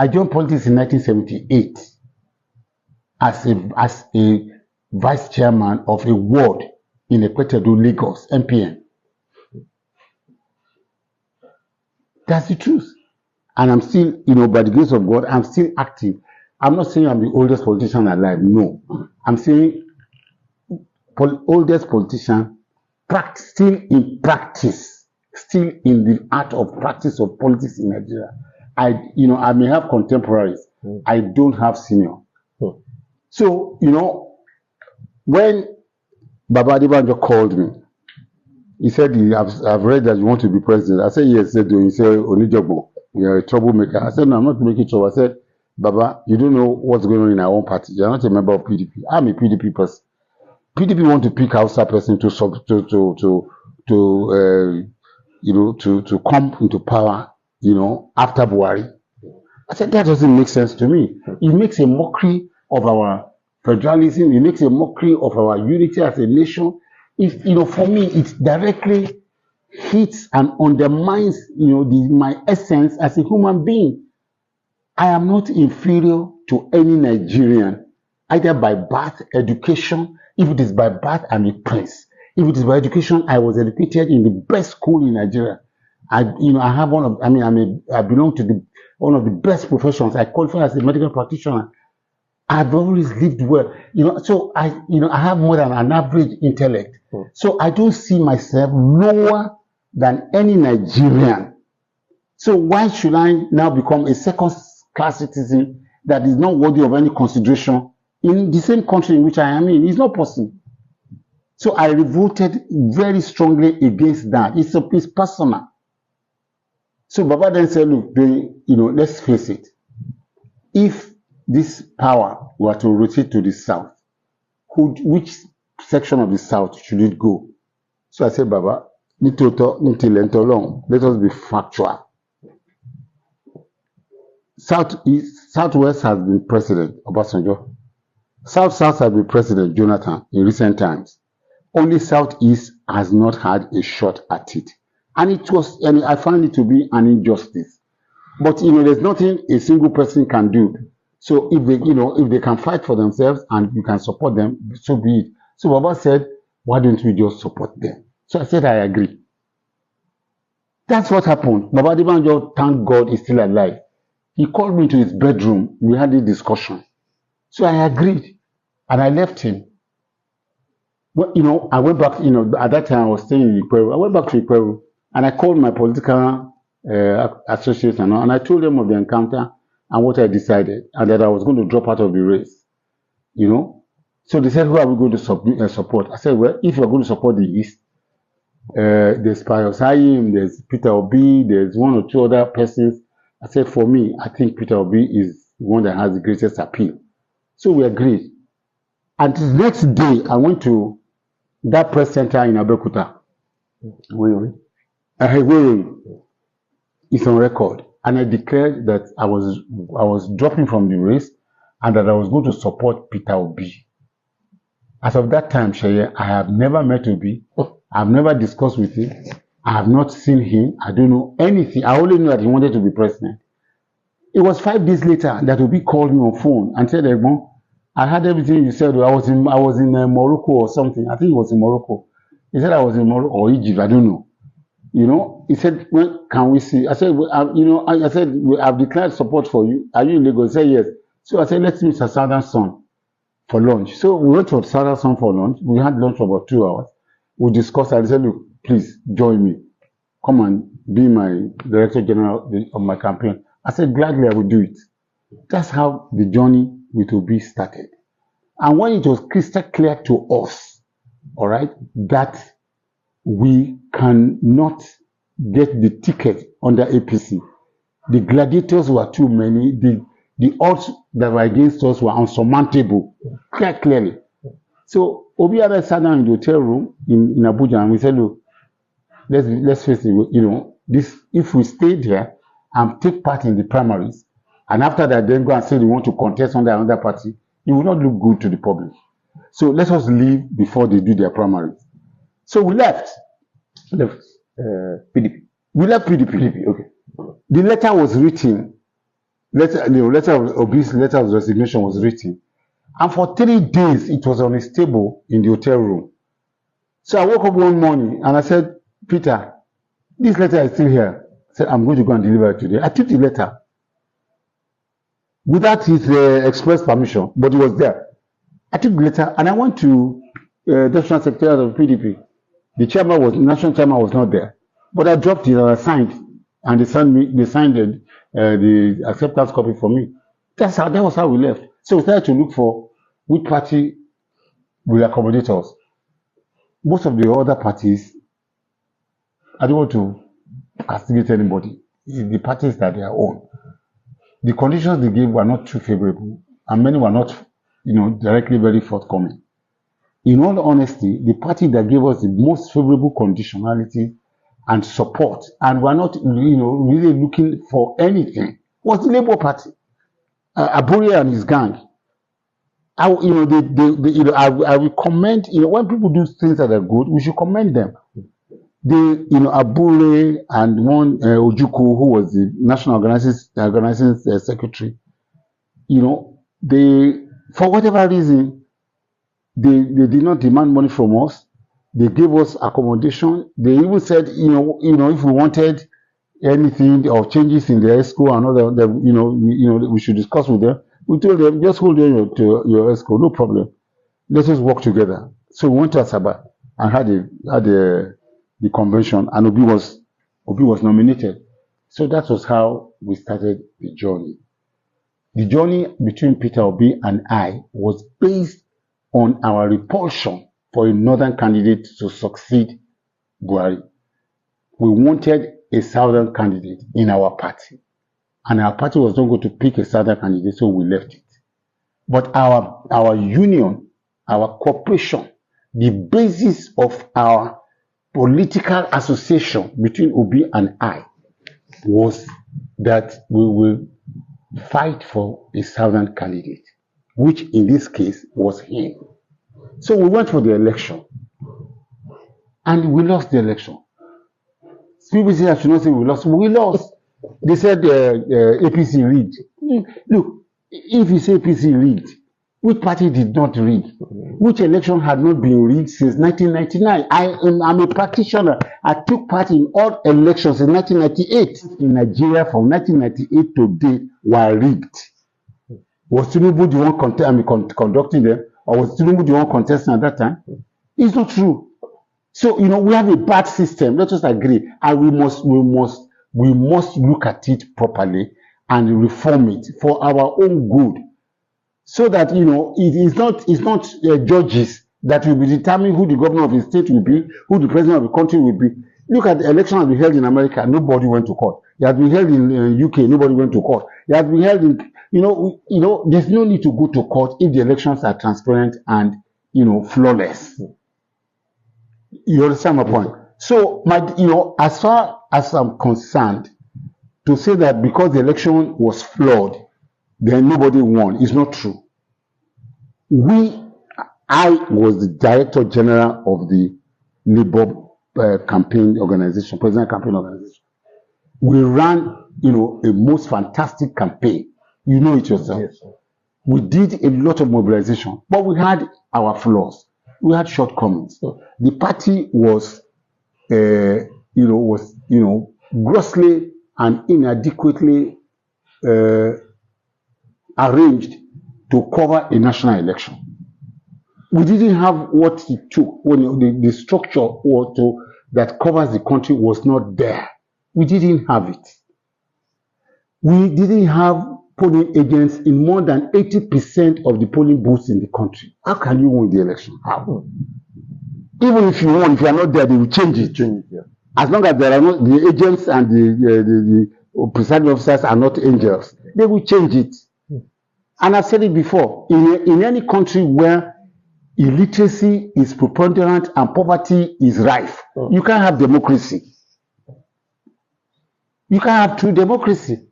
I joined politics in 1978 as a vice chairman of a ward in Ekwetedo, Lagos, MPN. That's the truth. And I'm still, by the grace of God, I'm still active. I'm not saying I'm the oldest politician alive. No. I'm saying oldest politician still in practice, still in the art of practice of politics in Nigeria. I may have contemporaries. I don't have senior. So, when Baba Adebanjo called me, he said, I've read that you want to be president. I said, yes. He said, Onijobo, you're a troublemaker. I said, no, I'm not making trouble. I said, Baba, you don't know what's going on in our own party. You're not a member of PDP. I'm a PDP person. PDP want to pick Hausa person to come into power, after Buhari. I said, that doesn't make sense to me. It makes a mockery of our federalism. It makes a mockery of our unity as a nation. For me, it directly hits and undermines, my essence as a human being. I am not inferior to any Nigerian, either by birth, education. If it is by birth, I'm a prince. If it is by education, I was educated in the best school in Nigeria. I belong to one of the best professions. I qualify as a medical practitioner. I've always lived well, so I have more than an average intellect. So I don't see myself lower than any Nigerian. So why should I now become a second-class citizen that is not worthy of any consideration in the same country in which I am in? It's not possible. So I revolted very strongly against that. It's personal. So Baba then said, look, let's face it. If this power were to rotate to the south, which section of the south should it go? So I said, Baba, let us be factual. Southwest has been president, Obasanjo. South has been president, Jonathan, in recent times. Only Southeast has not had a shot at it. And I find it to be an injustice. But, there's nothing a single person can do. So if they can fight for themselves and you can support them, so be it. So Baba said, why don't we just support them? So I said, I agree. That's what happened. Baba Adebanjo, thank God, is still alive. He called me to his bedroom. We had a discussion. So I agreed. And I left him. Well, I went back, at that time I was staying in Iperu. I went back to Iperu and I called my political associates and I told them of the encounter and what I decided, and that I was going to drop out of the race. So they said, who are we going to support? I said, well, if you're going to support the East, there's Pius Ayim, there's Peter Obi, there's one or two other persons. I said, for me, I think Peter Obi is the one that has the greatest appeal. So we agreed. And the next day, I went to that press center in Abeokuta. It's on record. And I declared that I was dropping from the race and that I was going to support Peter Obi. As of that time, Sheye, I have never met Obi. I have never discussed with him. I have not seen him. I don't know anything. I only know that he wanted to be president. It was 5 days later that Obi called me on phone and said, Egbon, I heard everything you said. I was in Morocco or something. I think it was in Morocco. He said I was in Morocco or Egypt. I don't know. He said, when can we see? I said, I said, I've declared support for you. Are you in Lagos? He said, yes. So I said, let's meet at Southern Sun for lunch. So we went to Southern Sun for lunch. We had lunch for about 2 hours. We discussed. I said, look, please join me. Come and be my director general of my campaign. I said, gladly I will do it. That's how the journey with Obi started. And when it was crystal clear to us, all right, that we cannot get the ticket under APC, the gladiators were too many, the odds that were against us were unsurmountable, quite clearly. So Obi and I sat down in the hotel room in Abuja and we said, look, let's face it, if we stayed here and take part in the primaries, and after that then go and say we want to contest under another party, it will not look good to the public. So let us leave before they do their primaries. So we left. PDP. We left PDP. Okay. The letter was written Obi's letter of resignation was written. And for 3 days, it was on his table in the hotel room. So I woke up one morning and I said, Peter, this letter is still here. I said, I'm going to go and deliver it today. I took the letter without his express permission, but it was there. I took the letter and I went to National Secretariat of PDP. The national chairman was not there. But I dropped it and I signed. And they signed the acceptance copy for me. That was how we left. So we started to look for which party will accommodate us. Most of the other parties, I don't want to castigate anybody. The parties that they are on. The conditions they gave were not too favorable, and many were not, directly very forthcoming. In all honesty, the party that gave us the most favorable conditionality and support, and were not, really looking for anything, was the Labour Party. Abure and his gang. I will commend, when people do things that are good, we should commend them. Abure and one Ojuku, who was the national organizing secretary, they, for whatever reason, they did not demand money from us. They gave us accommodation. They even said, if we wanted anything or changes in the ESCO and all that, we should discuss with them. We told them, just hold on to your ESCO, no problem. Let us work together. So we went to Asaba and had the convention, and Obi was nominated. So that was how we started the journey. The journey between Peter Obi and I was based on our repulsion for a northern candidate to succeed Buhari. We wanted a southern candidate in our party. And our party was not going to pick a southern candidate, so we left it. But our union, our cooperation, the basis of our political association between Obi and I was that we will fight for a southern candidate, which in this case was him. So we went for the election, and we lost the election. People say I should not say we lost. We lost. They said APC rigged. Look, if you say APC rigged, which party did not rig? Which election had not been rigged since 1999? I'm a practitioner. I took part in all elections in 1998. In Nigeria, from 1998 to date, were rigged. Was Tinubu the one conducting them? Or was Tinubu the one contesting at that time? It's not true. So, we have a bad system. Let us agree. And we must look at it properly and reform it for our own good. So that, it's not judges that will be determining who the governor of the state will be, who the president of the country will be. Look at the election that we held in America. Nobody went to court. It had been held in UK. Nobody went to court. It had been held in, there's no need to go to court if the elections are transparent and, flawless. You understand my point? So, as far as I'm concerned, to say that because the election was flawed, then nobody won is not true. I was the Director General of the Labour campaign organization, President campaign organization. We ran, a most fantastic campaign. You know it yourself. Yes, we did a lot of mobilization, but we had our flaws. We had shortcomings. The party was, grossly and inadequately arranged to cover a national election. We didn't have what it took when the structure that covers the country was not there. We didn't have it. We didn't have polling agents in more than 80% of the polling booths in the country. How can you win the election? How? Even if you won, if you are not there, they will change it. Yeah. As long as there are not the agents and the presiding officers are not angels, they will change it. And I've said it before, in any country where illiteracy is preponderant and poverty is rife, you can't have democracy. You can't have true democracy.